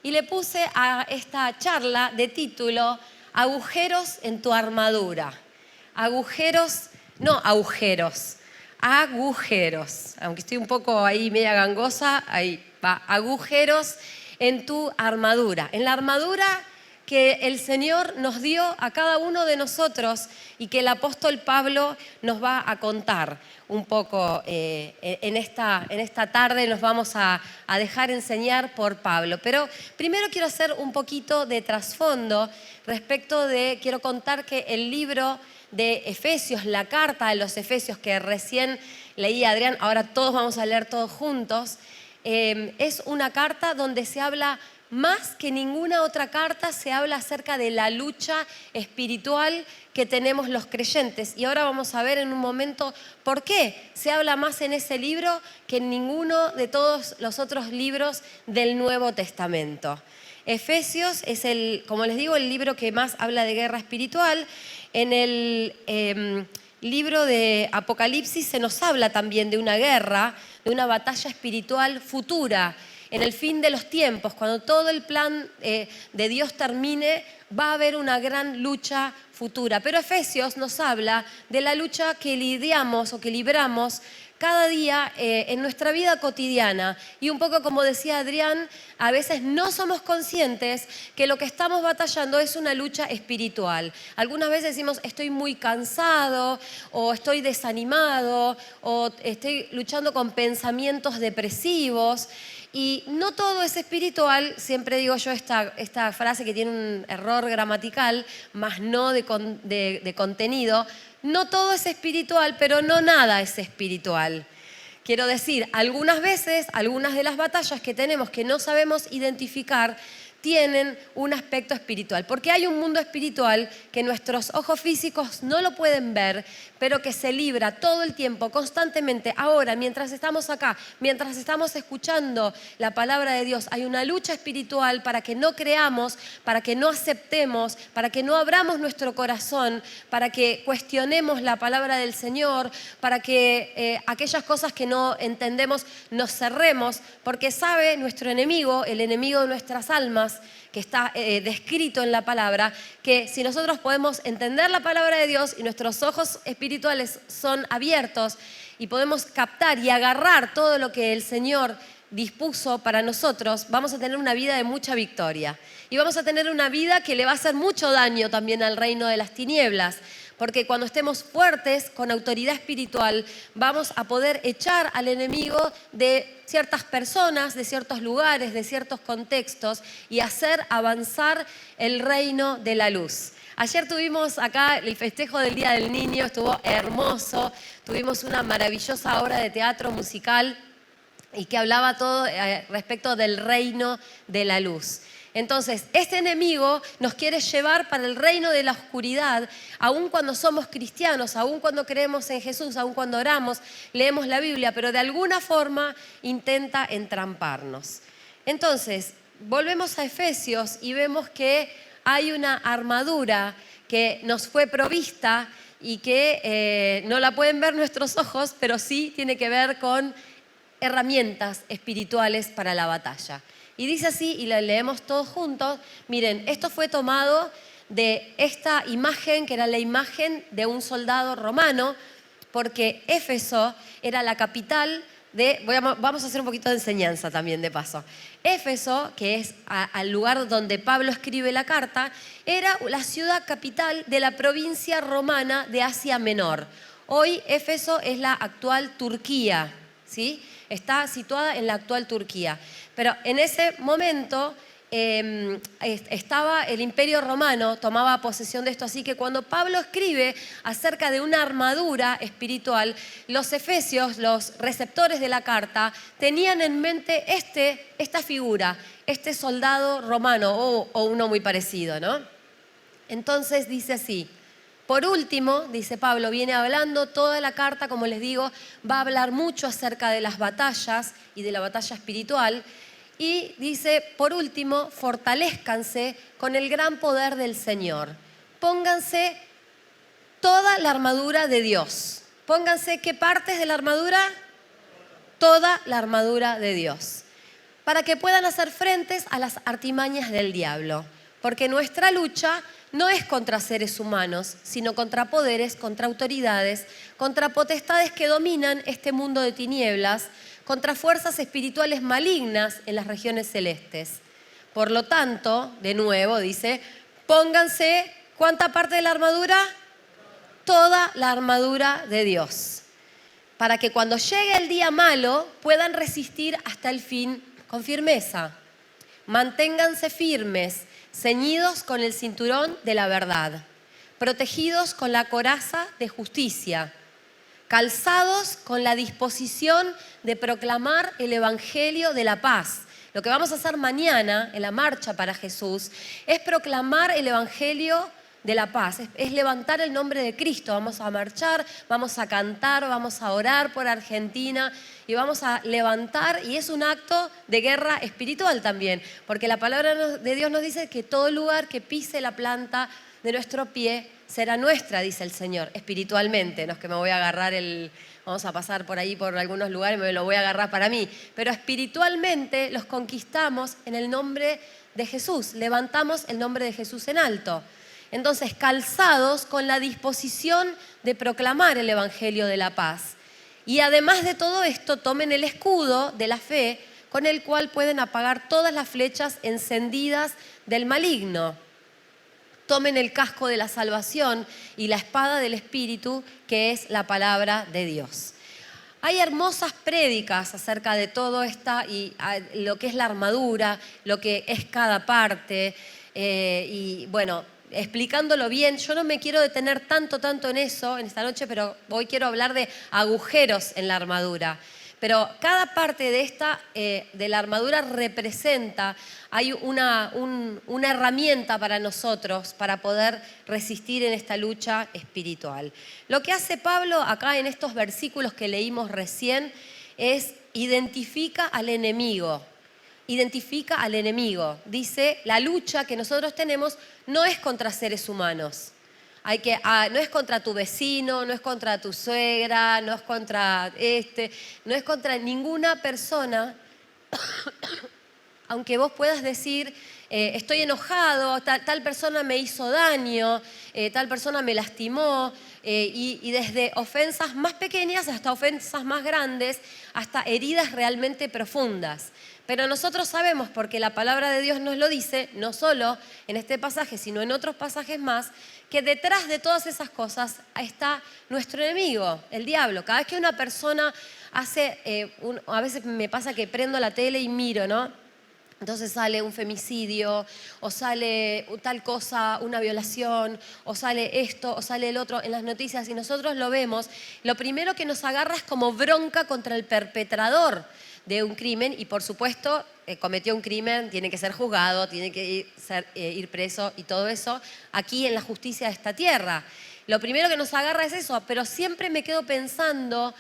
y le puse a esta charla de título Agujeros en tu armadura. Agujeros, no agujeros, agujeros. Aunque estoy un poco ahí media gangosa, ahí va, agujeros en tu armadura. En la armadura que el Señor nos dio a cada uno de nosotros y que el apóstol Pablo nos va a contar un poco en esta tarde. Nos vamos a dejar enseñar por Pablo. Pero primero quiero hacer un poquito de trasfondo quiero contar que el libro de Efesios, la carta de los Efesios que recién leí Adrián, ahora todos vamos a leer todos juntos, es una carta donde se habla más que ninguna otra carta, se habla acerca de la lucha espiritual que tenemos los creyentes. Y ahora vamos a ver en un momento por qué se habla más en ese libro que en ninguno de todos los otros libros del Nuevo Testamento. Efesios es, como les digo, el libro que más habla de guerra espiritual. En el libro de Apocalipsis se nos habla también de una guerra, de una batalla espiritual futura. En el fin de los tiempos, cuando todo el plan de Dios termine, va a haber una gran lucha futura. Pero Efesios nos habla de la lucha que lidiamos o que libramos cada día en nuestra vida cotidiana. Y un poco como decía Adrián, a veces no somos conscientes que lo que estamos batallando es una lucha espiritual. Algunas veces decimos, estoy muy cansado, o estoy desanimado, o estoy luchando con pensamientos depresivos. Y no todo es espiritual. Siempre digo yo esta frase que tiene un error gramatical, más no de contenido. No todo es espiritual, pero no nada es espiritual. Quiero decir, algunas veces, algunas de las batallas que tenemos que no sabemos identificar, tienen un aspecto espiritual, porque hay un mundo espiritual que nuestros ojos físicos no lo pueden ver, pero que se libra todo el tiempo, constantemente. Ahora, mientras estamos acá, mientras estamos escuchando la palabra de Dios, hay una lucha espiritual para que no creamos, para que no aceptemos, para que no abramos nuestro corazón, para que cuestionemos la palabra del Señor, para que aquellas cosas que no entendemos nos cerremos, porque sabe nuestro enemigo, el enemigo de nuestras almas, que está descrito en la palabra, que si nosotros podemos entender la palabra de Dios y nuestros ojos espirituales son abiertos y podemos captar y agarrar todo lo que el Señor dispuso para nosotros, vamos a tener una vida de mucha victoria. Y vamos a tener una vida que le va a hacer mucho daño también al reino de las tinieblas. Porque cuando estemos fuertes, con autoridad espiritual, vamos a poder echar al enemigo de ciertas personas, de ciertos lugares, de ciertos contextos y hacer avanzar el reino de la luz. Ayer tuvimos acá el festejo del Día del Niño, estuvo hermoso. Tuvimos una maravillosa obra de teatro musical y que hablaba todo respecto del reino de la luz. Entonces, este enemigo nos quiere llevar para el reino de la oscuridad, aun cuando somos cristianos, aun cuando creemos en Jesús, aun cuando oramos, leemos la Biblia, pero de alguna forma intenta entramparnos. Entonces, volvemos a Efesios y vemos que hay una armadura que nos fue provista y que no la pueden ver nuestros ojos, pero sí tiene que ver con herramientas espirituales para la batalla. Y dice así, y la leemos todos juntos. Miren, esto fue tomado de esta imagen, que era la imagen de un soldado romano, porque Éfeso era la capital vamos a hacer un poquito de enseñanza también de paso. Éfeso, que es al lugar donde Pablo escribe la carta, era la ciudad capital de la provincia romana de Asia Menor. Hoy Éfeso es la actual Turquía, ¿sí? Está situada en la actual Turquía. Pero en ese momento estaba el Imperio Romano, tomaba posesión de esto. Así que cuando Pablo escribe acerca de una armadura espiritual, los efesios, los receptores de la carta, tenían en mente esta figura, este soldado romano o uno muy parecido, ¿no? Entonces dice así. Por último, dice Pablo, viene hablando toda la carta, como les digo, va a hablar mucho acerca de las batallas y de la batalla espiritual. Y dice, por último, fortalézcanse con el gran poder del Señor. Pónganse toda la armadura de Dios. Pónganse, ¿qué partes de la armadura? Toda la armadura de Dios. para que puedan hacer frentes a las artimañas del diablo. Porque nuestra lucha no es contra seres humanos, sino contra poderes, contra autoridades, contra potestades que dominan este mundo de tinieblas, contra fuerzas espirituales malignas en las regiones celestes. Por lo tanto, de nuevo dice, pónganse, ¿cuánta parte de la armadura? Toda la armadura de Dios, para que cuando llegue el día malo puedan resistir hasta el fin con firmeza. Manténganse firmes, ceñidos con el cinturón de la verdad, protegidos con la coraza de justicia, calzados con la disposición de proclamar el evangelio de la paz. Lo que vamos a hacer mañana en la marcha para Jesús es proclamar el evangelio de la paz, es levantar el nombre de Cristo. Vamos a marchar, vamos a cantar, vamos a orar por Argentina y vamos a levantar, y es un acto de guerra espiritual también, porque la palabra de Dios nos dice que todo lugar que pise la planta de nuestro pie será nuestra, dice el Señor, espiritualmente. No es que me voy a agarrar vamos a pasar por ahí por algunos lugares y me lo voy a agarrar para mí, pero espiritualmente los conquistamos en el nombre de Jesús, levantamos el nombre de Jesús en alto. Entonces, calzados con la disposición de proclamar el evangelio de la paz. Y además de todo esto, tomen el escudo de la fe con el cual pueden apagar todas las flechas encendidas del maligno. Tomen el casco de la salvación y la espada del Espíritu, que es la palabra de Dios. Hay hermosas prédicas acerca de todo esto y lo que es la armadura, lo que es cada parte, y bueno, explicándolo bien. Yo no me quiero detener tanto en eso en esta noche, pero hoy quiero hablar de agujeros en la armadura. Pero cada parte de la armadura representa, hay una herramienta para nosotros para poder resistir en esta lucha espiritual. Lo que hace Pablo acá en estos versículos que leímos recién es identifica al enemigo. Identifica al enemigo. Dice, la lucha que nosotros tenemos no es contra seres humanos. No es contra tu vecino, no es contra tu suegra, no es contra no es contra ninguna persona. Aunque vos puedas decir, estoy enojado, tal persona me hizo daño, tal persona me lastimó, y desde ofensas más pequeñas hasta ofensas más grandes, hasta heridas realmente profundas. Pero nosotros sabemos, porque la palabra de Dios nos lo dice, no solo en este pasaje, sino en otros pasajes más, que detrás de todas esas cosas está nuestro enemigo, el diablo. Cada vez que una persona hace, a veces me pasa que prendo la tele y miro, ¿no? Entonces sale un femicidio, o sale tal cosa, una violación, o sale esto, o sale el otro en las noticias, y nosotros lo vemos. Lo primero que nos agarra es como bronca contra el perpetrador de un crimen, y por supuesto cometió un crimen, tiene que ser juzgado, tiene que ir preso y todo eso aquí en la justicia de esta tierra. Lo primero que nos agarra es eso, pero siempre me quedo pensando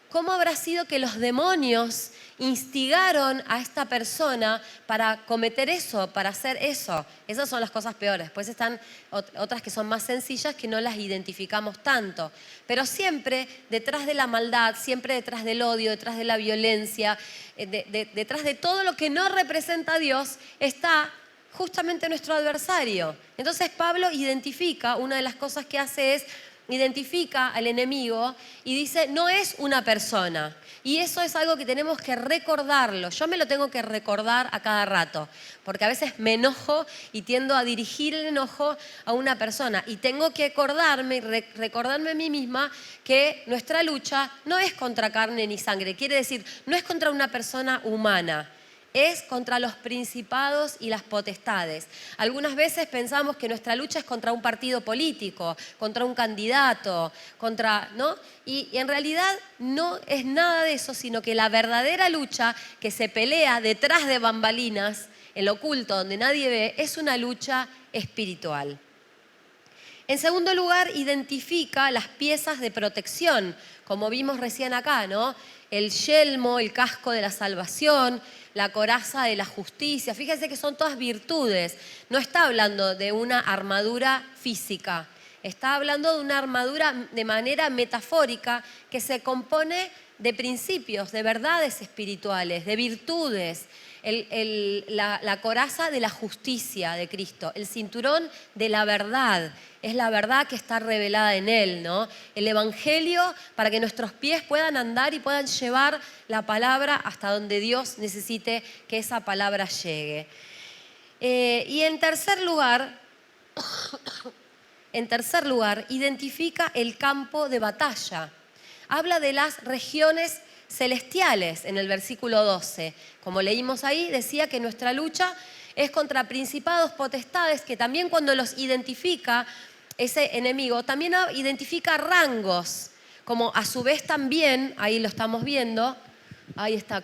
cómo habrá sido que los demonios instigaron a esta persona para cometer eso, para hacer eso. Esas son las cosas peores. Después están otras que son más sencillas, que no las identificamos tanto. Pero siempre detrás de la maldad, siempre detrás del odio, detrás de la violencia, detrás de todo lo que no representa a Dios, está justamente nuestro adversario. Entonces Pablo identifica, una de las cosas que hace es identifica al enemigo y dice, no es una persona. Y eso es algo que tenemos que recordarlo. Yo me lo tengo que recordar a cada rato, porque a veces me enojo y tiendo a dirigir el enojo a una persona. Y tengo que acordarme y recordarme a mí misma que nuestra lucha no es contra carne ni sangre. Quiere decir, no es contra una persona humana. Es contra los principados y las potestades. Algunas veces pensamos que nuestra lucha es contra un partido político, contra un candidato, ¿no? Y en realidad no es nada de eso, sino que la verdadera lucha que se pelea detrás de bambalinas, en lo oculto, donde nadie ve, es una lucha espiritual. En segundo lugar, identifica las piezas de protección, como vimos recién acá, ¿no? El yelmo, el casco de la salvación, la coraza de la justicia. Fíjense que son todas virtudes. No está hablando de una armadura física. Está hablando de una armadura de manera metafórica que se compone de principios, de verdades espirituales, de virtudes. la coraza de la justicia de Cristo, el cinturón de la verdad. Es la verdad que está revelada en Él, ¿no? El Evangelio para que nuestros pies puedan andar y puedan llevar la palabra hasta donde Dios necesite que esa palabra llegue. Y en tercer lugar, identifica el campo de batalla. Habla de las regiones celestiales en el versículo 12. Como leímos ahí, decía que nuestra lucha es contra principados, potestades, que también cuando los identifica ese enemigo, también identifica rangos, como a su vez también, ahí lo estamos viendo, ahí está,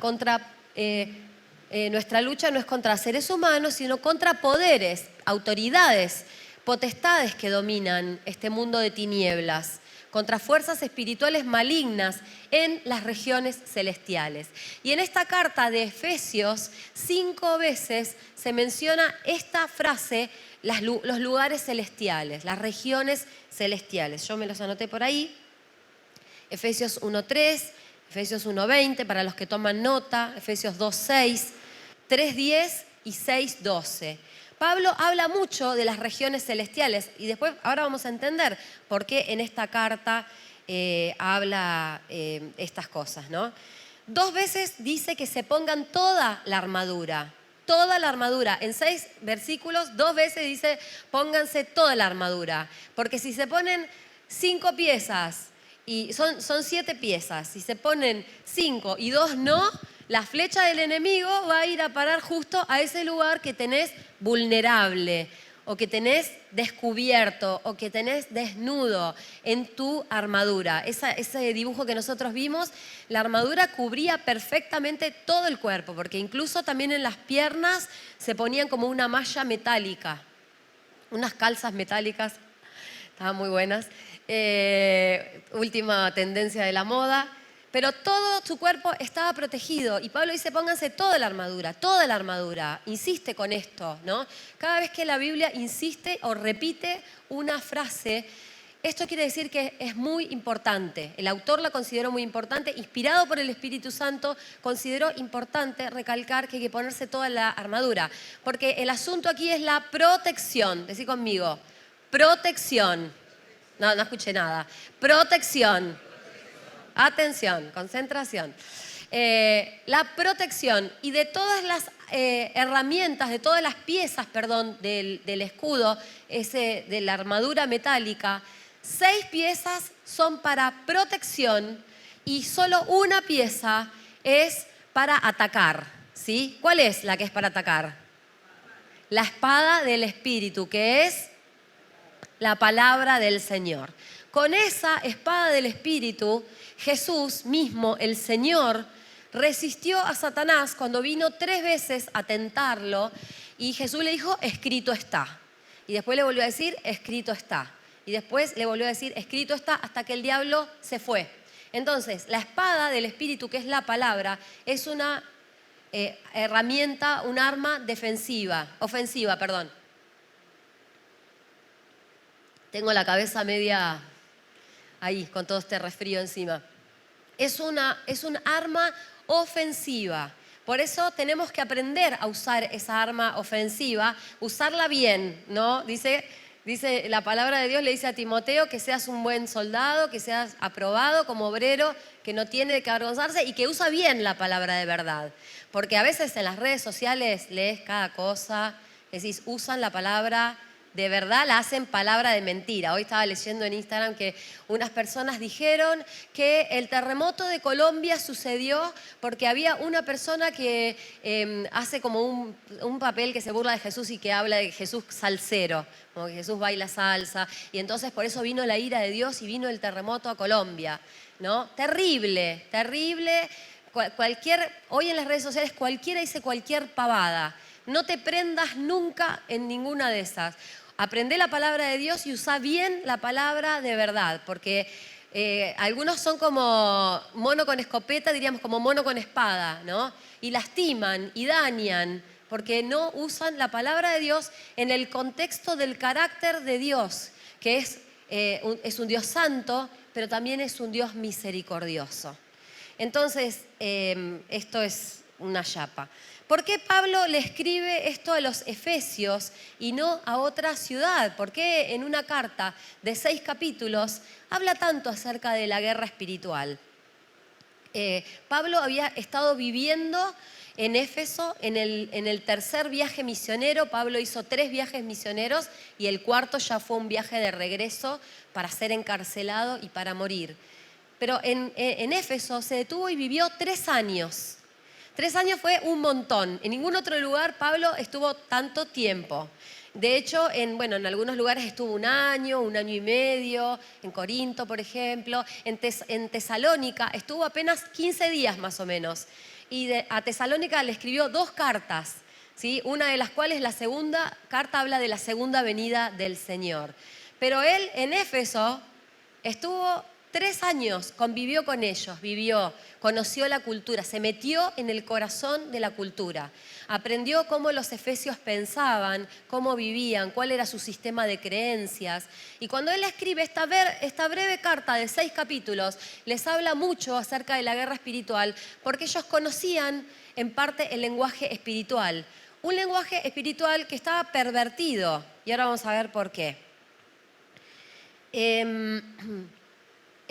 nuestra lucha no es contra seres humanos, sino contra poderes, autoridades, potestades que dominan este mundo de tinieblas, contra fuerzas espirituales malignas en las regiones celestiales. Y en esta carta de Efesios, 5 veces se menciona esta frase, los lugares celestiales, las regiones celestiales. Yo me los anoté por ahí. Efesios 1:3, Efesios 1:20, para los que toman nota, Efesios 2:6, 3:10 y 6:12. Pablo habla mucho de las regiones celestiales y después, ahora vamos a entender por qué en esta carta habla estas cosas, ¿no? 2 veces dice que se pongan toda la armadura. Toda la armadura. En 6 versículos, 2 veces dice, pónganse toda la armadura. Porque si se ponen 5 piezas, y son 7 piezas, si se ponen 5 y 2 no, la flecha del enemigo va a ir a parar justo a ese lugar que tenés vulnerable, o que tenés descubierto, o que tenés desnudo en tu armadura. Ese dibujo que nosotros vimos, la armadura cubría perfectamente todo el cuerpo, porque incluso también en las piernas se ponían como una malla metálica, unas calzas metálicas, estaban muy buenas, última tendencia de la moda. Pero todo su cuerpo estaba protegido. Y Pablo dice, pónganse toda la armadura. Insiste con esto, ¿no? Cada vez que la Biblia insiste o repite una frase, esto quiere decir que es muy importante. El autor la consideró muy importante, inspirado por el Espíritu Santo, consideró importante recalcar que hay que ponerse toda la armadura. Porque el asunto aquí es la protección. Decí conmigo, protección. No escuché nada. Protección. Atención, concentración. La protección y de todas las herramientas, de todas las piezas, del escudo, de la armadura metálica, 6 piezas son para protección y solo una pieza es para atacar, ¿sí? ¿Cuál es la que es para atacar? La espada del Espíritu, que es la palabra del Señor. Con esa espada del Espíritu, Jesús mismo, el Señor, resistió a Satanás cuando vino 3 veces a tentarlo y Jesús le dijo, escrito está. Y después le volvió a decir, escrito está. Y después le volvió a decir, escrito está, hasta que el diablo se fue. Entonces, la espada del Espíritu, que es la palabra, es una herramienta, un arma ofensiva. Tengo la cabeza media ahí, con todo este resfrío encima. Es un arma ofensiva. Por eso tenemos que aprender a usar esa arma ofensiva, usarla bien, ¿no? Dice la palabra de Dios, le dice a Timoteo que seas un buen soldado, que seas aprobado como obrero, que no tiene de qué avergonzarse y que usa bien la palabra de verdad. Porque a veces en las redes sociales lees cada cosa, decís, usan la palabra de verdad, la hacen palabra de mentira. Hoy estaba leyendo en Instagram que unas personas dijeron que el terremoto de Colombia sucedió porque había una persona que hace como un papel que se burla de Jesús y que habla de Jesús salsero, como que Jesús baila salsa, y entonces por eso vino la ira de Dios y vino el terremoto a Colombia, ¿no? Terrible. Hoy en las redes sociales cualquiera dice cualquier pavada. No te prendas nunca en ninguna de esas. Aprende la palabra de Dios y usa bien la palabra de verdad, porque algunos son como mono con escopeta, diríamos como mono con espada, ¿no? Y lastiman y dañan, porque no usan la palabra de Dios en el contexto del carácter de Dios, que es un Dios santo, pero también es un Dios misericordioso. Entonces, esto es una chapa. ¿Por qué Pablo le escribe esto a los efesios y no a otra ciudad? ¿Por qué en una carta de 6 capítulos habla tanto acerca de la guerra espiritual? Pablo había estado viviendo en Éfeso en el tercer viaje misionero. Pablo hizo 3 viajes misioneros y el cuarto ya fue un viaje de regreso para ser encarcelado y para morir. Pero en Éfeso se detuvo y vivió 3 años. 3 años fue un montón. En ningún otro lugar Pablo estuvo tanto tiempo. De hecho, en algunos lugares estuvo 1 año, 1 año y medio, en Corinto, por ejemplo. En Tesalónica estuvo apenas 15 días más o menos. Y a Tesalónica le escribió 2 cartas, ¿sí? Una de las cuales, la segunda carta, habla de la segunda venida del Señor. Pero él en Éfeso estuvo 3 años, convivió con ellos, conoció la cultura, se metió en el corazón de la cultura. Aprendió cómo los efesios pensaban, cómo vivían, cuál era su sistema de creencias. Y cuando él escribe esta breve carta de 6 capítulos, les habla mucho acerca de la guerra espiritual, porque ellos conocían en parte el lenguaje espiritual. Un lenguaje espiritual que estaba pervertido. Y ahora vamos a ver por qué.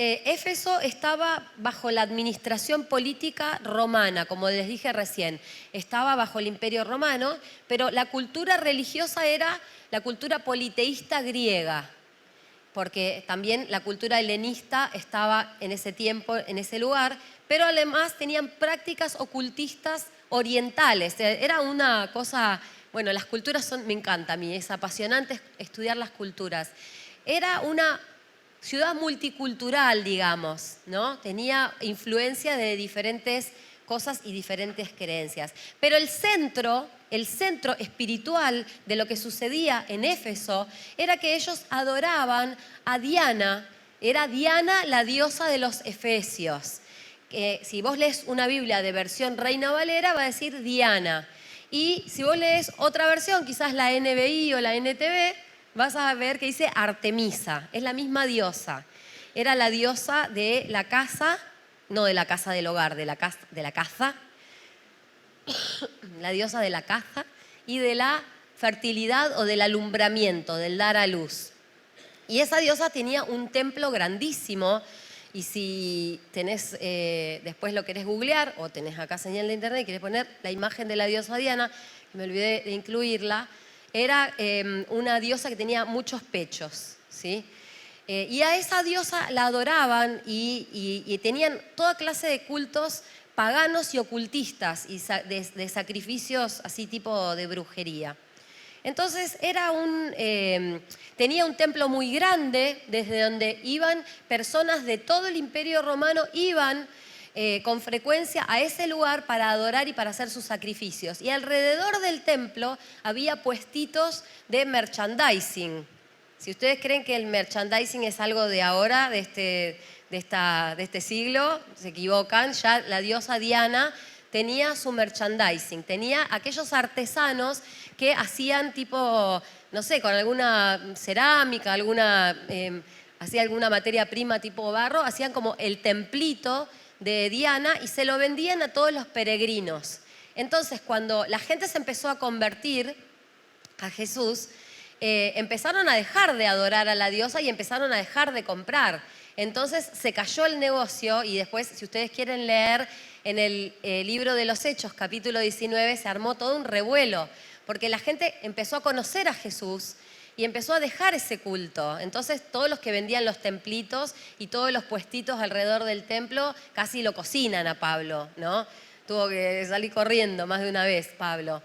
Éfeso estaba bajo la administración política romana, como les dije recién. Estaba bajo el Imperio Romano, pero la cultura religiosa era la cultura politeísta griega, porque también la cultura helenista estaba en ese tiempo, en ese lugar, pero además tenían prácticas ocultistas orientales. Era una cosa, las culturas me encanta a mí, es apasionante estudiar las culturas. Era una ciudad multicultural, digamos, ¿no? Tenía influencia de diferentes cosas y diferentes creencias. Pero el centro espiritual de lo que sucedía en Éfeso era que ellos adoraban a Diana. Era Diana la diosa de los efesios. Si vos lees una Biblia de versión Reina Valera, va a decir Diana. Y si vos lees otra versión, quizás la NBI o la NTV, vas a ver que dice Artemisa, es la misma diosa. Era la diosa de la casa, no de la casa del hogar, de la caza, la diosa de la caza y de la fertilidad o del alumbramiento, del dar a luz. Y esa diosa tenía un templo grandísimo, y si tenés, después lo querés googlear o tenés acá señal de internet y querés poner la imagen de la diosa Diana, que me olvidé de incluirla. Era una diosa que tenía muchos pechos, ¿sí? Y a esa diosa la adoraban y tenían toda clase de cultos paganos y ocultistas y de sacrificios así tipo de brujería. Entonces tenía un templo muy grande desde donde iban personas de todo el Imperio Romano, iban con frecuencia a ese lugar para adorar y para hacer sus sacrificios. Y alrededor del templo había puestitos de merchandising. Si ustedes creen que el merchandising es algo de ahora, de este siglo, se equivocan. Ya la diosa Diana tenía su merchandising, tenía aquellos artesanos que hacían tipo, no sé, con alguna cerámica, hacía alguna materia prima tipo barro, hacían como el templito de Diana y se lo vendían a todos los peregrinos. Entonces, cuando la gente se empezó a convertir a Jesús, empezaron a dejar de adorar a la diosa y empezaron a dejar de comprar. Entonces se cayó el negocio y después, si ustedes quieren leer en el libro de los Hechos, capítulo 19, se armó todo un revuelo, porque la gente empezó a conocer a Jesús y empezó a dejar ese culto. Entonces todos los que vendían los templitos y todos los puestitos alrededor del templo casi lo cocinan a Pablo, ¿no? Tuvo que salir corriendo más de una vez Pablo.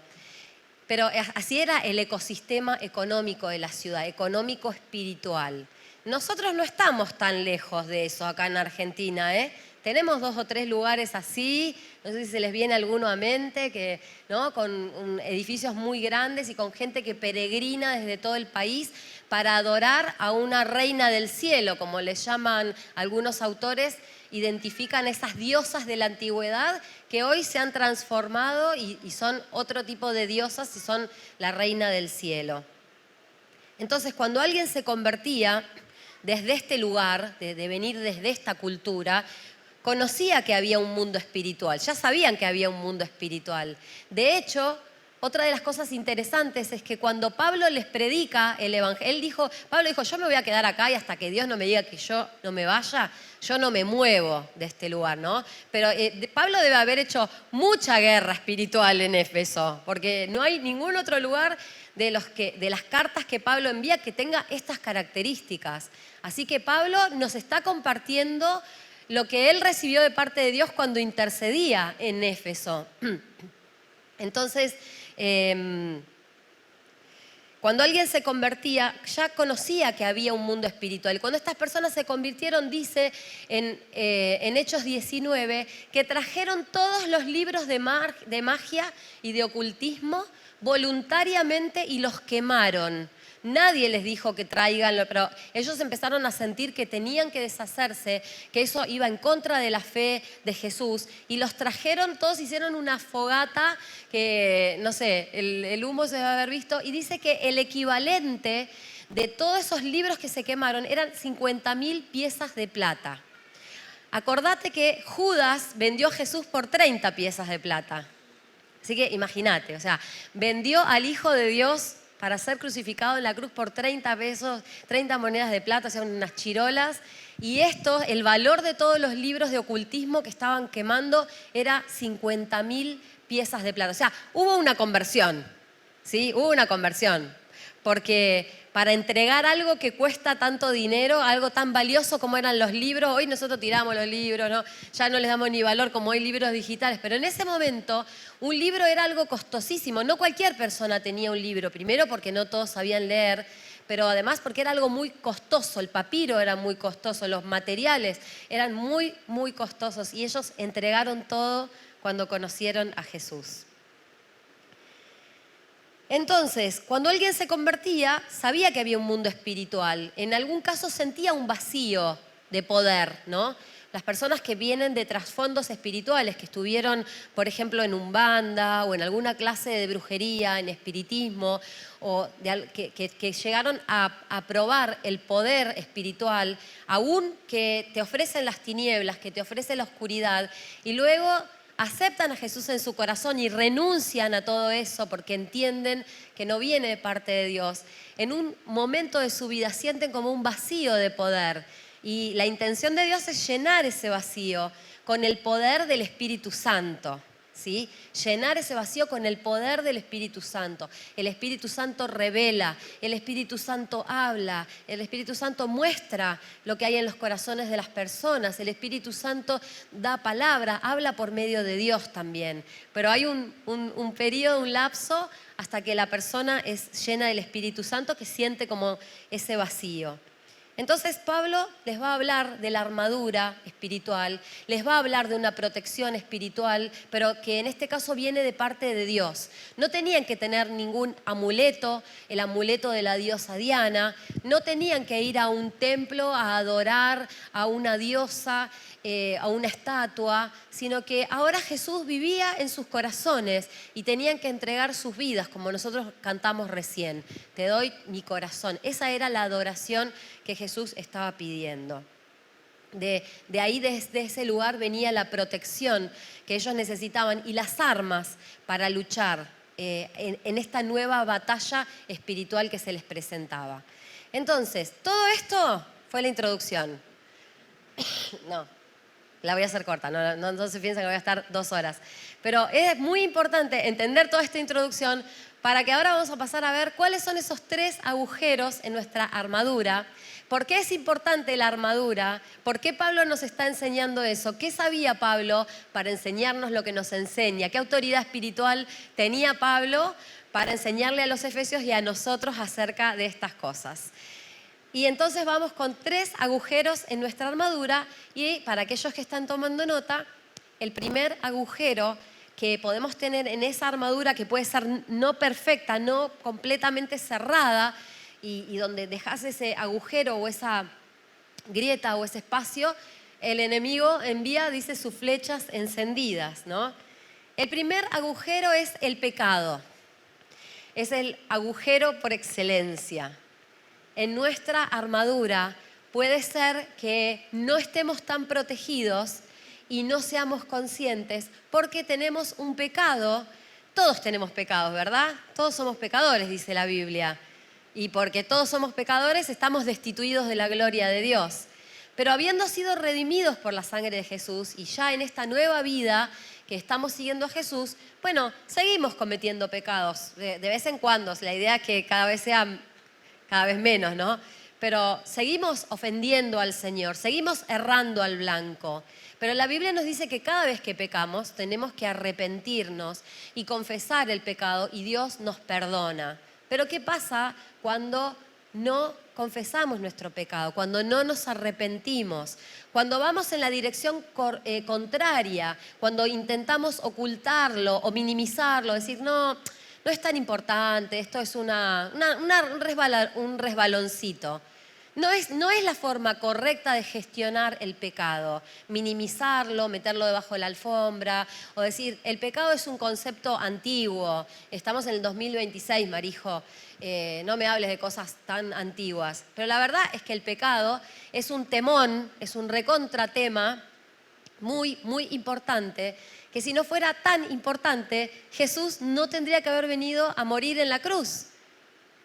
Pero así era el ecosistema económico de la ciudad, económico espiritual. Nosotros no estamos tan lejos de eso acá en Argentina, ¿eh? Tenemos 2 o 3 lugares así, no sé si se les viene alguno a mente, ¿no? Con edificios muy grandes y con gente que peregrina desde todo el país para adorar a una reina del cielo, como les llaman algunos autores, identifican esas diosas de la antigüedad que hoy se han transformado y son otro tipo de diosas y son la reina del cielo. Entonces, cuando alguien se convertía desde este lugar, de venir desde esta cultura, conocía que había un mundo espiritual, ya sabían que había un mundo espiritual. De hecho, otra de las cosas interesantes es que cuando Pablo les predica el evangelio, Pablo dijo, yo me voy a quedar acá y hasta que Dios no me diga que yo no me vaya, yo no me muevo de este lugar, ¿no? Pero Pablo debe haber hecho mucha guerra espiritual en Éfeso, porque no hay ningún otro lugar de las cartas que Pablo envía que tenga estas características. Así que Pablo nos está compartiendo lo que él recibió de parte de Dios cuando intercedía en Éfeso. Entonces, cuando alguien se convertía, ya conocía que había un mundo espiritual. Cuando estas personas se convirtieron, dice en Hechos 19, que trajeron todos los libros de magia y de ocultismo voluntariamente y los quemaron. Nadie les dijo que traiganlo, pero ellos empezaron a sentir que tenían que deshacerse, que eso iba en contra de la fe de Jesús. Y los trajeron, todos hicieron una fogata que, no sé, el humo se debe haber visto. Y dice que el equivalente de todos esos libros que se quemaron eran 50.000 piezas de plata. Acordate que Judas vendió a Jesús por 30 piezas de plata. Así que imagínate, o sea, vendió al Hijo de Dios para ser crucificado en la cruz por 30 pesos, 30 monedas de plata, o sea, unas chirolas. Y esto, el valor de todos los libros de ocultismo que estaban quemando era 50.000 piezas de plata. O sea, hubo una conversión, ¿sí? Hubo una conversión. Porque para entregar algo que cuesta tanto dinero, algo tan valioso como eran los libros, hoy nosotros tiramos los libros, ¿no? Ya no les damos ni valor como hay libros digitales, pero en ese momento un libro era algo costosísimo. No cualquier persona tenía un libro, primero porque no todos sabían leer, pero además porque era algo muy costoso, el papiro era muy costoso, los materiales eran muy, muy costosos y ellos entregaron todo cuando conocieron a Jesús. Entonces, cuando alguien se convertía, sabía que había un mundo espiritual. En algún caso sentía un vacío de poder, ¿no? Las personas que vienen de trasfondos espirituales, que estuvieron, por ejemplo, en Umbanda o en alguna clase de brujería, en espiritismo, o que llegaron a probar el poder espiritual, aún que te ofrecen las tinieblas, que te ofrece la oscuridad, y luego aceptan a Jesús en su corazón y renuncian a todo eso porque entienden que no viene de parte de Dios. En un momento de su vida sienten como un vacío de poder y la intención de Dios es llenar ese vacío con el poder del Espíritu Santo. ¿Sí? Llenar ese vacío con el poder del Espíritu Santo. El Espíritu Santo revela, el Espíritu Santo habla, el Espíritu Santo muestra lo que hay en los corazones de las personas. El Espíritu Santo da palabra, habla por medio de Dios también. Pero hay un periodo, un lapso hasta que la persona es llena del Espíritu Santo que siente como ese vacío. Entonces Pablo les va a hablar de la armadura espiritual, les va a hablar de una protección espiritual, pero que en este caso viene de parte de Dios. No tenían que tener ningún amuleto, el amuleto de la diosa Diana, no tenían que ir a un templo a adorar a una diosa, a una estatua, sino que ahora Jesús vivía en sus corazones y tenían que entregar sus vidas, como nosotros cantamos recién. Te doy mi corazón. Esa era la adoración que Jesús estaba pidiendo. De ahí, desde ese lugar, venía la protección que ellos necesitaban y las armas para luchar en esta nueva batalla espiritual que se les presentaba. Entonces, todo esto fue la introducción. No. La voy a hacer corta, no se piensan que voy a estar 2 horas. Pero es muy importante entender toda esta introducción para que ahora vamos a pasar a ver cuáles son esos 3 agujeros en nuestra armadura. ¿Por qué es importante la armadura? ¿Por qué Pablo nos está enseñando eso? ¿Qué sabía Pablo para enseñarnos lo que nos enseña? ¿Qué autoridad espiritual tenía Pablo para enseñarle a los efesios y a nosotros acerca de estas cosas? Y entonces vamos con 3 agujeros en nuestra armadura y para aquellos que están tomando nota, el primer agujero que podemos tener en esa armadura, que puede ser no perfecta, no completamente cerrada, y donde dejas ese agujero o esa grieta o ese espacio, el enemigo envía, dice, sus flechas encendidas, ¿no? El primer agujero es el pecado. Es el agujero por excelencia. En nuestra armadura puede ser que no estemos tan protegidos y no seamos conscientes porque tenemos un pecado. Todos tenemos pecados, ¿verdad? Todos somos pecadores, dice la Biblia. Y porque todos somos pecadores, estamos destituidos de la gloria de Dios. Pero habiendo sido redimidos por la sangre de Jesús y ya en esta nueva vida que estamos siguiendo a Jesús, bueno, seguimos cometiendo pecados de vez en cuando. La idea es que cada vez menos, ¿no? Pero seguimos ofendiendo al Señor, seguimos errando al blanco. Pero la Biblia nos dice que cada vez que pecamos tenemos que arrepentirnos y confesar el pecado y Dios nos perdona. Pero ¿qué pasa cuando no confesamos nuestro pecado, cuando no nos arrepentimos, cuando vamos en la dirección contraria, cuando intentamos ocultarlo o minimizarlo, decir, no es tan importante, esto es un resbaloncito? No es la forma correcta de gestionar el pecado, minimizarlo, meterlo debajo de la alfombra o decir, el pecado es un concepto antiguo, estamos en el 2026, Marijo, no me hables de cosas tan antiguas. Pero la verdad es que el pecado es un temón, es un recontratema muy, muy importante, que si no fuera tan importante, Jesús no tendría que haber venido a morir en la cruz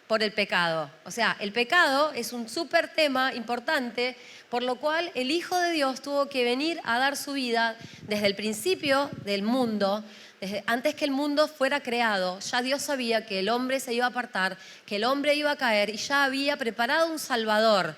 por el pecado. O sea, el pecado es un súper tema importante, por lo cual el Hijo de Dios tuvo que venir a dar su vida desde el principio del mundo, desde antes que el mundo fuera creado. Ya Dios sabía que el hombre se iba a apartar, que el hombre iba a caer y ya había preparado un Salvador,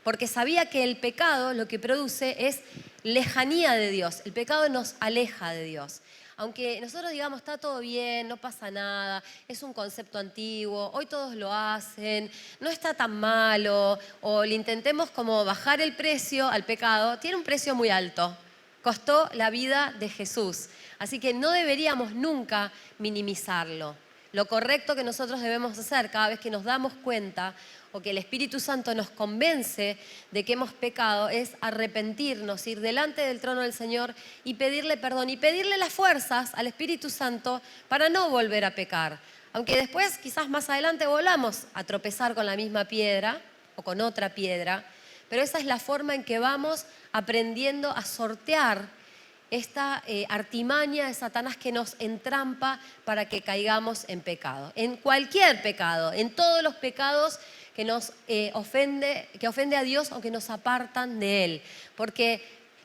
porque sabía que el pecado lo que produce es lejanía de Dios. El pecado nos aleja de Dios. Aunque nosotros digamos, está todo bien, no pasa nada, es un concepto antiguo, hoy todos lo hacen, no está tan malo, o le intentemos como bajar el precio al pecado, tiene un precio muy alto, costó la vida de Jesús. Así que no deberíamos nunca minimizarlo. Lo correcto que nosotros debemos hacer cada vez que nos damos cuenta o que el Espíritu Santo nos convence de que hemos pecado es arrepentirnos, ir delante del trono del Señor y pedirle perdón y pedirle las fuerzas al Espíritu Santo para no volver a pecar. Aunque después, quizás más adelante, volvamos a tropezar con la misma piedra o con otra piedra, pero esa es la forma en que vamos aprendiendo a sortear esta artimaña de Satanás que nos entrampa para que caigamos en pecado. En cualquier pecado, en todos los pecados que nos ofende a Dios o que nos apartan de Él. Porque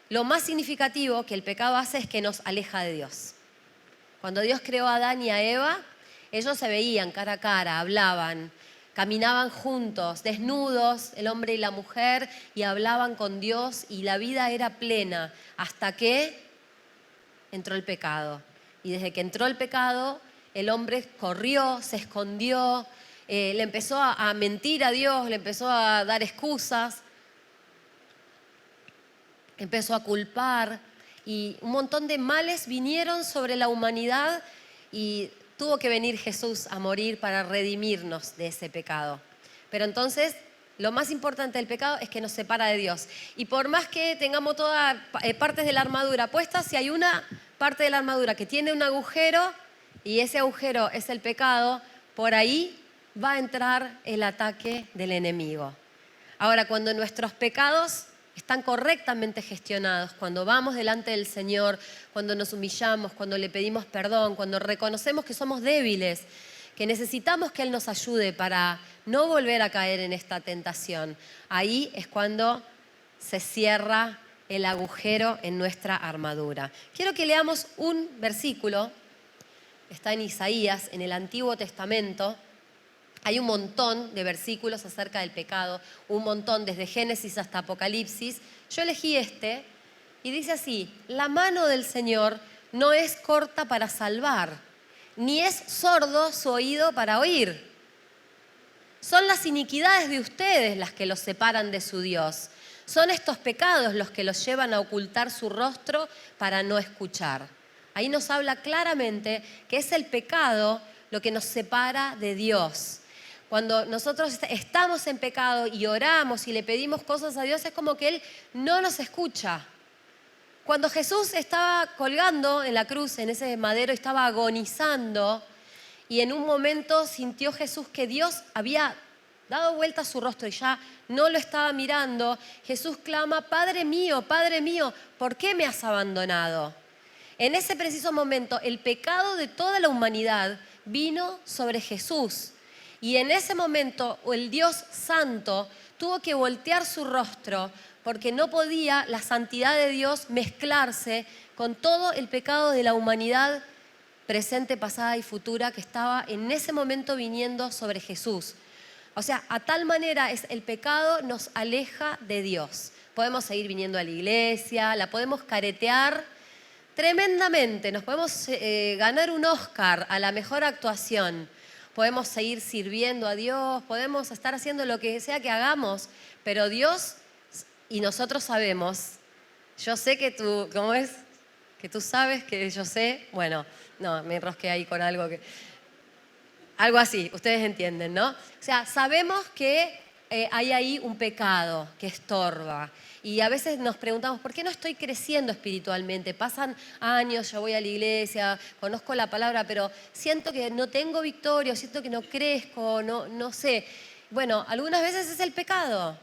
lo más significativo que el pecado hace es que nos aleja de Dios. Cuando Dios creó a Adán y a Eva, ellos se veían cara a cara, hablaban, caminaban juntos, desnudos, el hombre y la mujer, y hablaban con Dios y la vida era plena, hasta que entró el pecado. Y desde que entró el pecado, el hombre corrió, se escondió, le empezó a mentir a Dios, le empezó a dar excusas, empezó a culpar y un montón de males vinieron sobre la humanidad y tuvo que venir Jesús a morir para redimirnos de ese pecado. Pero entonces, lo más importante del pecado es que nos separa de Dios. Y por más que tengamos todas partes de la armadura puestas, si hay una parte de la armadura que tiene un agujero y ese agujero es el pecado, por ahí va a entrar el ataque del enemigo. Ahora, cuando nuestros pecados están correctamente gestionados, cuando vamos delante del Señor, cuando nos humillamos, cuando le pedimos perdón, cuando reconocemos que somos débiles, que necesitamos que Él nos ayude para no volver a caer en esta tentación, ahí es cuando se cierra el agujero en nuestra armadura. Quiero que leamos un versículo, está en Isaías, en el Antiguo Testamento. Hay un montón de versículos acerca del pecado, un montón, desde Génesis hasta Apocalipsis. Yo elegí este y dice así: la mano del Señor no es corta para salvar, ni es sordo su oído para oír. Son las iniquidades de ustedes las que los separan de su Dios. Son estos pecados los que los llevan a ocultar su rostro para no escuchar. Ahí nos habla claramente que es el pecado lo que nos separa de Dios. Cuando nosotros estamos en pecado y oramos y le pedimos cosas a Dios, es como que Él no nos escucha. Cuando Jesús estaba colgando en la cruz, en ese madero, estaba agonizando y en un momento sintió Jesús que Dios había dado vuelta su rostro y ya no lo estaba mirando, Jesús clama, Padre mío, ¿por qué me has abandonado? En ese preciso momento, el pecado de toda la humanidad vino sobre Jesús. Y en ese momento, el Dios Santo tuvo que voltear su rostro porque no podía la santidad de Dios mezclarse con todo el pecado de la humanidad presente, pasada y futura que estaba en ese momento viniendo sobre Jesús. O sea, a tal manera el pecado nos aleja de Dios. Podemos seguir viniendo a la iglesia, la podemos caretear tremendamente, nos podemos ganar un Oscar a la mejor actuación, podemos seguir sirviendo a Dios, podemos estar haciendo lo que sea que hagamos, pero Dios y nosotros sabemos, yo sé que tú, ¿cómo es? Que tú sabes que yo sé, bueno, no, me enrosqué ahí con algo que... Algo así, ustedes entienden, ¿no? O sea, sabemos que hay ahí un pecado que estorba. Y a veces nos preguntamos, ¿por qué no estoy creciendo espiritualmente? Pasan años, yo voy a la iglesia, conozco la palabra, pero siento que no tengo victoria, siento que no crezco, no sé. Bueno, algunas veces es el pecado.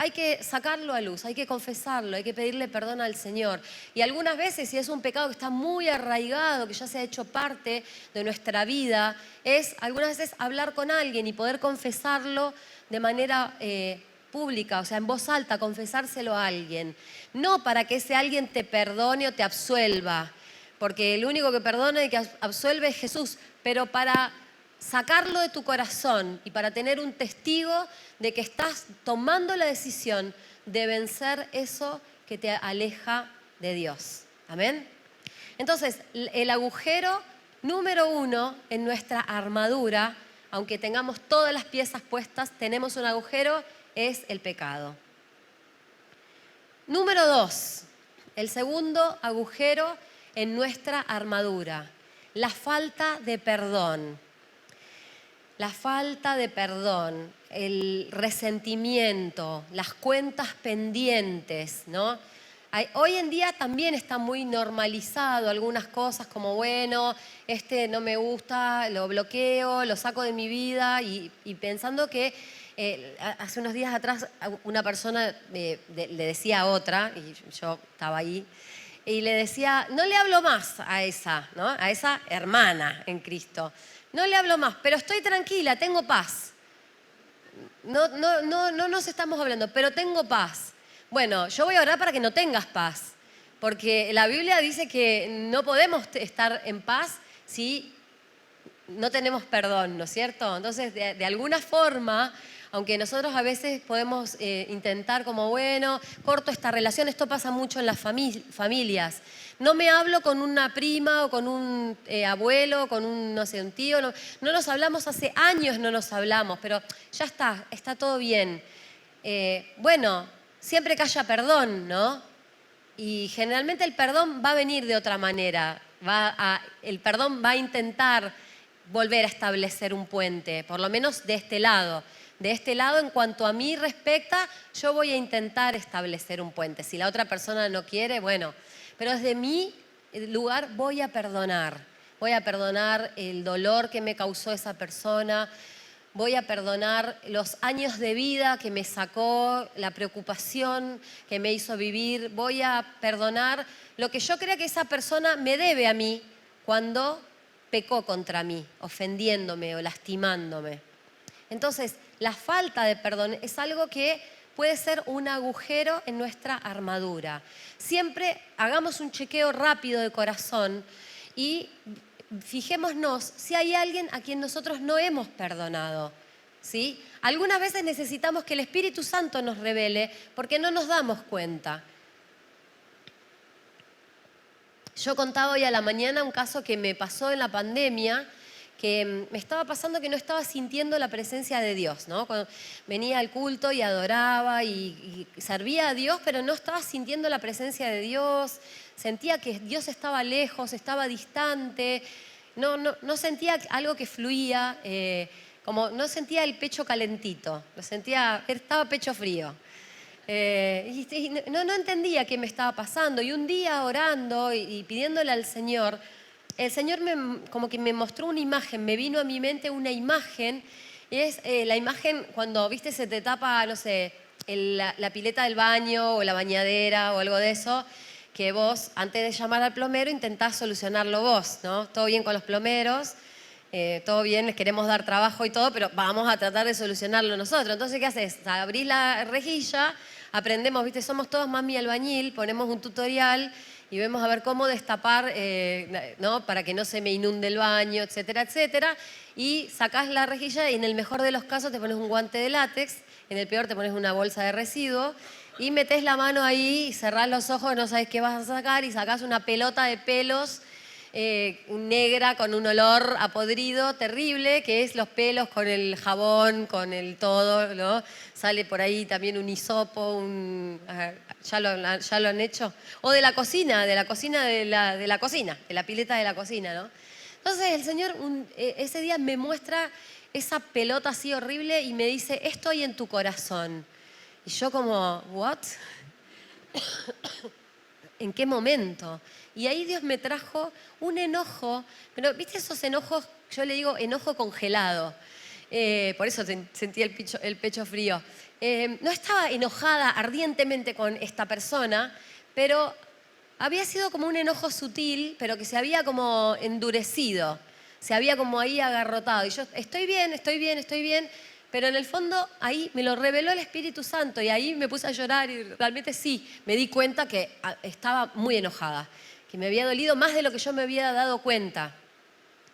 Hay que sacarlo a luz, hay que confesarlo, hay que pedirle perdón al Señor. Y algunas veces, si es un pecado que está muy arraigado, que ya se ha hecho parte de nuestra vida, es algunas veces hablar con alguien y poder confesarlo de manera pública, o sea, en voz alta, confesárselo a alguien. No para que ese alguien te perdone o te absuelva, porque el único que perdona y que absuelve es Jesús, pero para sacarlo de tu corazón y para tener un testigo de que estás tomando la decisión de vencer eso que te aleja de Dios. ¿Amén? Entonces, el agujero número 1 en nuestra armadura, aunque tengamos todas las piezas puestas, tenemos un agujero, es el pecado. Número 2, el segundo agujero en nuestra armadura, la falta de perdón. La falta de perdón, el resentimiento, las cuentas pendientes, ¿no? Hoy en día también está muy normalizado algunas cosas como, bueno, este no me gusta, lo bloqueo, lo saco de mi vida y pensando que hace unos días atrás una persona le decía a otra, y yo estaba ahí, y le decía, no le hablo más a esa, ¿no? A esa hermana en Cristo. No le hablo más, pero estoy tranquila, tengo paz. No nos estamos hablando, pero tengo paz. Bueno, yo voy a orar para que no tengas paz, porque la Biblia dice que no podemos estar en paz si no tenemos perdón, ¿no es cierto? Entonces, de alguna forma, aunque nosotros a veces podemos intentar como, bueno, corto esta relación, esto pasa mucho en las familias. No me hablo con una prima o con un abuelo, con un, no sé, un tío. No nos hablamos hace años, no nos hablamos, pero ya está todo bien. Bueno, siempre que haya perdón, ¿no? Y generalmente el perdón va a venir de otra manera. El perdón va a intentar volver a establecer un puente, por lo menos de este lado. De este lado, en cuanto a mí respecta, yo voy a intentar establecer un puente. Si la otra persona no quiere, bueno, pero desde mi lugar voy a perdonar. Voy a perdonar el dolor que me causó esa persona, voy a perdonar los años de vida que me sacó, la preocupación que me hizo vivir, voy a perdonar lo que yo crea que esa persona me debe a mí cuando pecó contra mí, ofendiéndome o lastimándome. Entonces, la falta de perdón es algo que puede ser un agujero en nuestra armadura. Siempre hagamos un chequeo rápido de corazón y fijémonos si hay alguien a quien nosotros no hemos perdonado, ¿sí? Algunas veces necesitamos que el Espíritu Santo nos revele porque no nos damos cuenta. Yo contaba hoy a la mañana un caso que me pasó en la pandemia, que me estaba pasando que no estaba sintiendo la presencia de Dios, ¿no? Cuando venía al culto y adoraba y servía a Dios, pero no estaba sintiendo la presencia de Dios, sentía que Dios estaba lejos, estaba distante, no sentía algo que fluía, como no sentía el pecho calentito, estaba pecho frío. Y no entendía qué me estaba pasando, y un día orando y pidiéndole al Señor, el Señor como que me mostró una imagen, me vino a mi mente una imagen Y es la imagen cuando, viste, se te tapa, no sé, la pileta del baño o la bañadera o algo de eso, que vos, antes de llamar al plomero, intentás solucionarlo vos, ¿no? Todo bien con los plomeros, todo bien, les queremos dar trabajo y todo, pero vamos a tratar de solucionarlo nosotros. Entonces, ¿qué haces? Abrís la rejilla, aprendemos, viste, somos todos mami albañil, ponemos un tutorial y vemos a ver cómo destapar, ¿no? Para que no se me inunde el baño, etcétera, etcétera. Y sacás la rejilla y en el mejor de los casos te pones un guante de látex, en el peor te pones una bolsa de residuo y metés la mano ahí y cerrás los ojos, no sabes qué vas a sacar y sacás una pelota de pelos negra con un olor a podrido terrible, que es los pelos con el jabón, con el todo, ¿no? Sale por ahí también un hisopo, ¿ya lo han hecho? O de la cocina, de la cocina, de la pileta de la cocina, ¿no? Entonces el Señor ese día me muestra esa pelota así horrible y me dice, esto hay en tu corazón. Y yo como, ¿what? ¿En qué momento? Y ahí Dios me trajo un enojo, pero ¿viste esos enojos? Yo le digo enojo congelado. Por eso sentí el pecho frío. No estaba enojada ardientemente con esta persona, pero había sido como un enojo sutil, pero que se había como endurecido, se había como ahí agarrotado. Y yo, estoy bien, estoy bien, estoy bien, pero en el fondo ahí me lo reveló el Espíritu Santo y ahí me puse a llorar y realmente sí, me di cuenta que estaba muy enojada, que me había dolido más de lo que yo me había dado cuenta.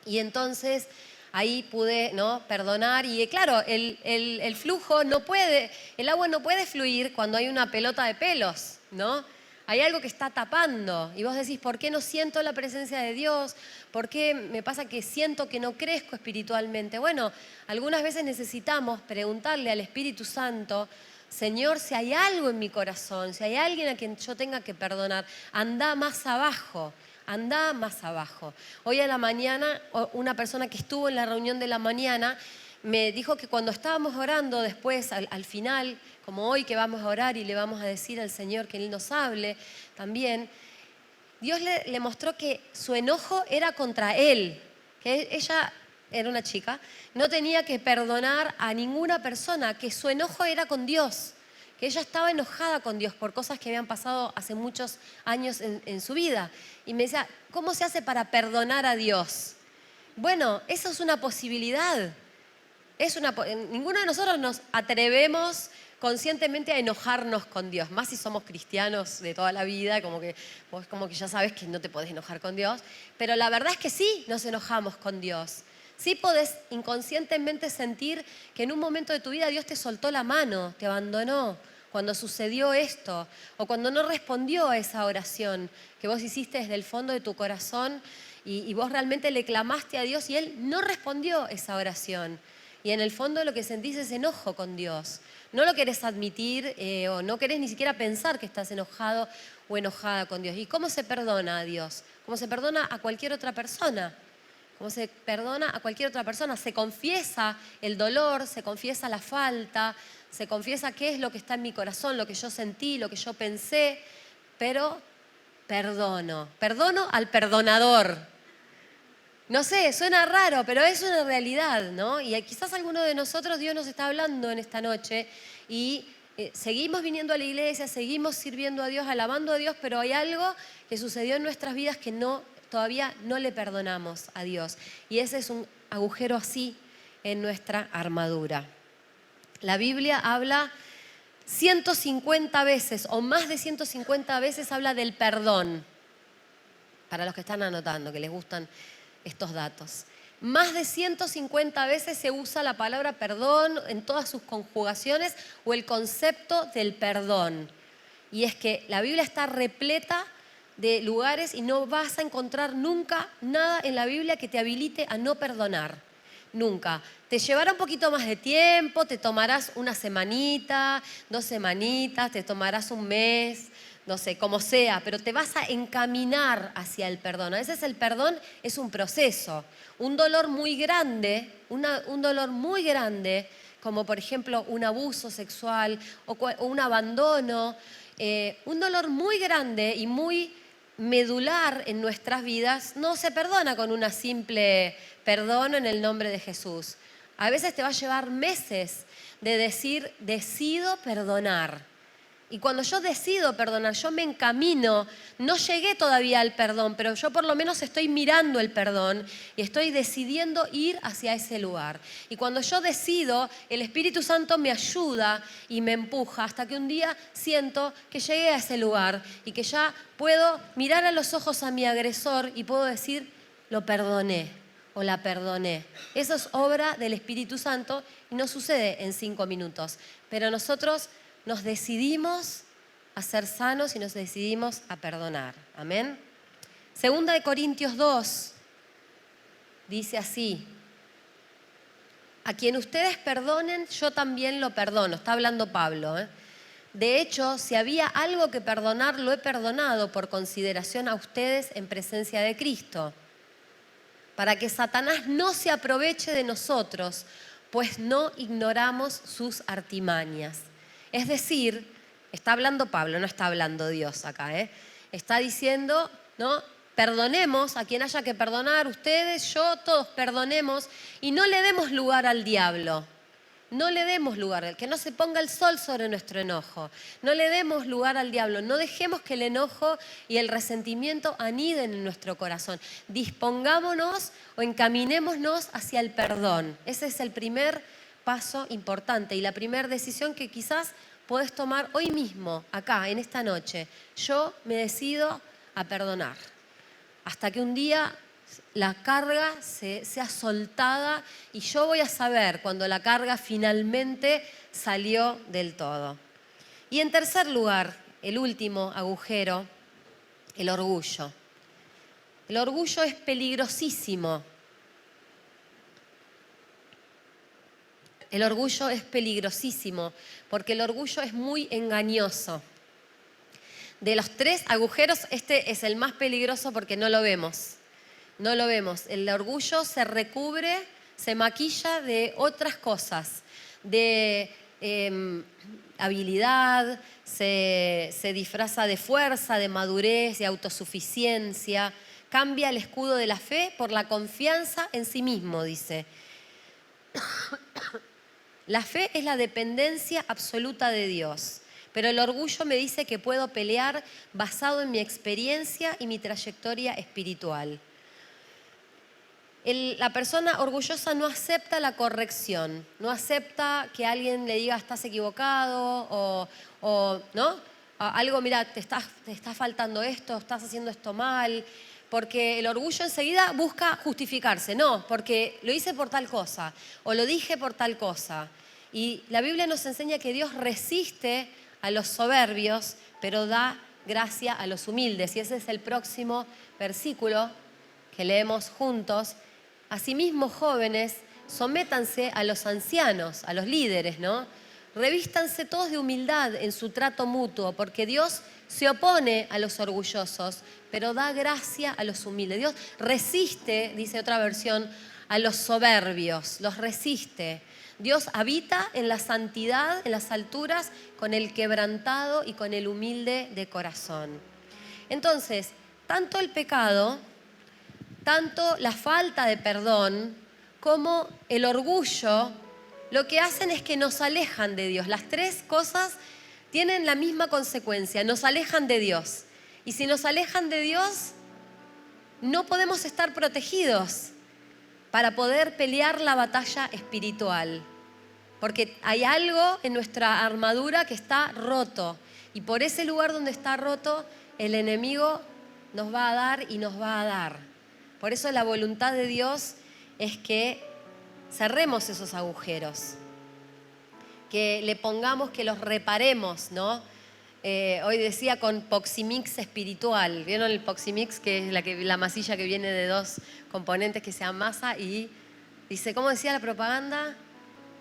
Y entonces ahí pude, ¿no?, perdonar y claro, el flujo no puede, el agua no puede fluir cuando hay una pelota de pelos, ¿no? Hay algo que está tapando y vos decís, ¿por qué no siento la presencia de Dios? ¿Por qué me pasa que siento que no crezco espiritualmente? Bueno, algunas veces necesitamos preguntarle al Espíritu Santo, Señor, si hay algo en mi corazón, si hay alguien a quien yo tenga que perdonar, anda más abajo. Anda más abajo. Hoy a la mañana, una persona que estuvo en la reunión de la mañana me dijo que cuando estábamos orando después, al final, como hoy que vamos a orar y le vamos a decir al Señor que Él nos hable también, Dios le mostró que su enojo era contra Él, que ella era una chica, no tenía que perdonar a ninguna persona, que su enojo era con Dios, que ella estaba enojada con Dios por cosas que habían pasado hace muchos años en su vida. Y me decía, ¿cómo se hace para perdonar a Dios? Bueno, eso es una posibilidad. Ninguno de nosotros nos atrevemos conscientemente a enojarnos con Dios, más si somos cristianos de toda la vida, vos como que ya sabes que no te podés enojar con Dios, pero la verdad es que sí nos enojamos con Dios. Sí podés inconscientemente sentir que en un momento de tu vida Dios te soltó la mano, te abandonó, cuando sucedió esto, o cuando no respondió a esa oración que vos hiciste desde el fondo de tu corazón y vos realmente le clamaste a Dios y Él no respondió esa oración. Y en el fondo lo que sentís es enojo con Dios. No lo querés admitir o no querés ni siquiera pensar que estás enojado o enojada con Dios. ¿Y cómo se perdona a Dios? Como se perdona a cualquier otra persona. Como se perdona a cualquier otra persona. Se confiesa el dolor, se confiesa la falta, se confiesa qué es lo que está en mi corazón, lo que yo sentí, lo que yo pensé, pero perdono. Perdono al perdonador. No sé, suena raro, pero es una realidad, ¿no? Y quizás alguno de nosotros Dios nos está hablando en esta noche y seguimos viniendo a la iglesia, seguimos sirviendo a Dios, alabando a Dios, pero hay algo que sucedió en nuestras vidas que todavía no le perdonamos a Dios. Y ese es un agujero así en nuestra armadura. La Biblia habla 150 veces o más de 150 veces habla del perdón. Para los que están anotando, que les gustan estos datos. Más de 150 veces se usa la palabra perdón en todas sus conjugaciones o el concepto del perdón. Y es que la Biblia está repleta de lugares y no vas a encontrar nunca nada en la Biblia que te habilite a no perdonar. Nunca. Te llevará un poquito más de tiempo, te tomarás una semanita, 2 semanitas, te tomarás un mes, no sé, como sea, pero te vas a encaminar hacia el perdón. A veces el perdón es un proceso, un dolor muy grande, un dolor muy grande, como por ejemplo un abuso sexual o un abandono, un dolor muy grande y muy medular en nuestras vidas, no se perdona con una simple perdón en el nombre de Jesús. A veces te va a llevar meses de decir, decido perdonar. Y cuando yo decido perdonar, yo me encamino, no llegué todavía al perdón, pero yo por lo menos estoy mirando el perdón y estoy decidiendo ir hacia ese lugar. Y cuando yo decido, el Espíritu Santo me ayuda y me empuja hasta que un día siento que llegué a ese lugar y que ya puedo mirar a los ojos a mi agresor y puedo decir, lo perdoné o la perdoné. Eso es obra del Espíritu Santo y no sucede en 5 minutos, pero nosotros nos decidimos a ser sanos y nos decidimos a perdonar. Amén. Segunda de Corintios 2 dice así: a quien ustedes perdonen, yo también lo perdono. Está hablando Pablo, ¿eh? De hecho, si había algo que perdonar, lo he perdonado por consideración a ustedes en presencia de Cristo, para que Satanás no se aproveche de nosotros, pues no ignoramos sus artimañas. Es decir, está hablando Pablo, no está hablando Dios acá, ¿eh? Está diciendo, ¿no? Perdonemos a quien haya que perdonar, ustedes, yo, todos perdonemos y no le demos lugar al diablo. No le demos lugar, que no se ponga el sol sobre nuestro enojo. No le demos lugar al diablo, no dejemos que el enojo y el resentimiento aniden en nuestro corazón. Dispongámonos o encaminémonos hacia el perdón. Ese es el primer paso importante y la primera decisión que quizás podés tomar hoy mismo, acá, en esta noche. Yo me decido a perdonar. Hasta que un día la carga sea soltada y yo voy a saber cuando la carga finalmente salió del todo. Y en tercer lugar, el último agujero, el orgullo. El orgullo es peligrosísimo. El orgullo es peligrosísimo porque el orgullo es muy engañoso. De los 3 agujeros, este es el más peligroso porque no lo vemos. No lo vemos. El orgullo se recubre, se maquilla de otras cosas, de habilidad, se disfraza de fuerza, de madurez, de autosuficiencia. Cambia el escudo de la fe por la confianza en sí mismo, dice. La fe es la dependencia absoluta de Dios, pero el orgullo me dice que puedo pelear basado en mi experiencia y mi trayectoria espiritual. La persona orgullosa no acepta la corrección, no acepta que alguien le diga estás equivocado o ¿no? Algo, mira, te está faltando esto, estás haciendo esto mal. Porque el orgullo enseguida busca justificarse. No, porque lo hice por tal cosa o lo dije por tal cosa. Y la Biblia nos enseña que Dios resiste a los soberbios, pero da gracia a los humildes. Y ese es el próximo versículo que leemos juntos. Asimismo, jóvenes, sométanse a los ancianos, a los líderes, ¿no? Revístanse todos de humildad en su trato mutuo, porque Dios se opone a los orgullosos, pero da gracia a los humildes. Dios resiste, dice otra versión, a los soberbios, los resiste. Dios habita en la santidad, en las alturas, con el quebrantado y con el humilde de corazón. Entonces, tanto el pecado, tanto la falta de perdón, como el orgullo, lo que hacen es que nos alejan de Dios. Las 3 cosas tienen la misma consecuencia, nos alejan de Dios. Y si nos alejan de Dios, no podemos estar protegidos para poder pelear la batalla espiritual. Porque hay algo en nuestra armadura que está roto. Y por ese lugar donde está roto, el enemigo nos va a dar y nos va a dar. Por eso la voluntad de Dios es que cerremos esos agujeros, que le pongamos, que los reparemos, ¿no? Hoy decía con Poximix espiritual. ¿Vieron el Poximix? Que es la masilla que viene de 2 componentes que se amasa y dice, ¿cómo decía la propaganda?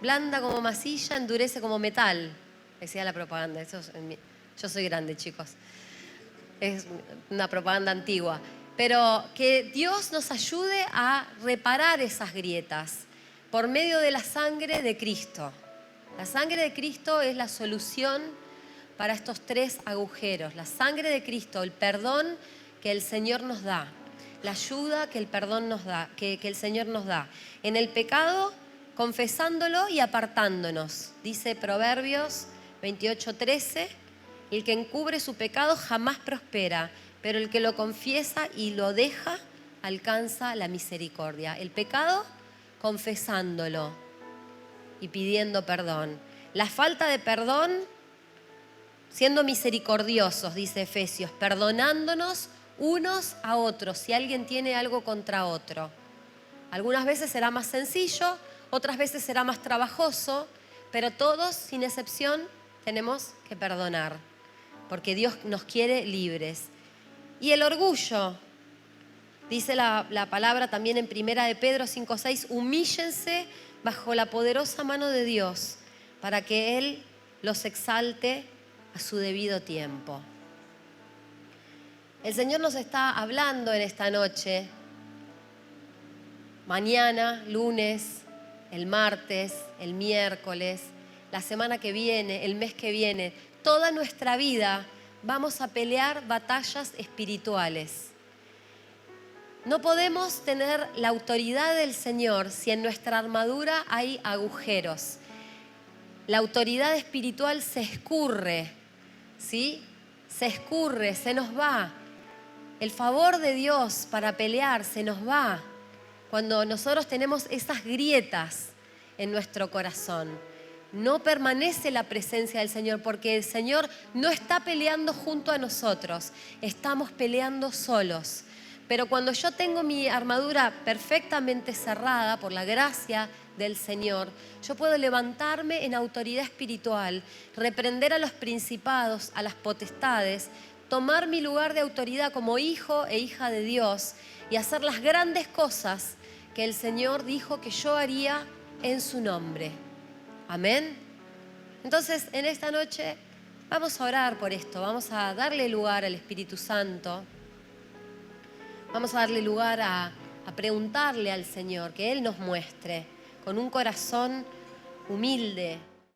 Blanda como masilla, endurece como metal. Decía la propaganda. Yo soy grande, chicos. Es una propaganda antigua. Pero que Dios nos ayude a reparar esas grietas por medio de la sangre de Cristo. La sangre de Cristo es la solución para estos 3 agujeros. La sangre de Cristo, el perdón que el Señor nos da, la ayuda que el perdón nos da, que el Señor nos da. En el pecado confesándolo y apartándonos. Dice Proverbios 28:13, el que encubre su pecado jamás prospera, pero el que lo confiesa y lo deja alcanza la misericordia. El pecado, confesándolo y pidiendo perdón. La falta de perdón, siendo misericordiosos, dice Efesios, perdonándonos unos a otros si alguien tiene algo contra otro. Algunas veces será más sencillo, otras veces será más trabajoso, pero todos, sin excepción, tenemos que perdonar, porque Dios nos quiere libres. Y el orgullo, dice la palabra también en 1 de Pedro 5:6, humíllense bajo la poderosa mano de Dios para que Él los exalte a su debido tiempo. El Señor nos está hablando en esta noche, mañana, lunes, el martes, el miércoles, la semana que viene, el mes que viene, toda nuestra vida vamos a pelear batallas espirituales. No podemos tener la autoridad del Señor si en nuestra armadura hay agujeros. La autoridad espiritual se escurre, ¿sí? Se escurre, se nos va. El favor de Dios para pelear se nos va cuando nosotros tenemos esas grietas en nuestro corazón. No permanece la presencia del Señor porque el Señor no está peleando junto a nosotros, estamos peleando solos. Pero cuando yo tengo mi armadura perfectamente cerrada por la gracia del Señor, yo puedo levantarme en autoridad espiritual, reprender a los principados, a las potestades, tomar mi lugar de autoridad como hijo e hija de Dios y hacer las grandes cosas que el Señor dijo que yo haría en su nombre. Amén. Entonces, en esta noche vamos a orar por esto, vamos a darle lugar al Espíritu Santo. Vamos a darle lugar a preguntarle al Señor que Él nos muestre con un corazón humilde,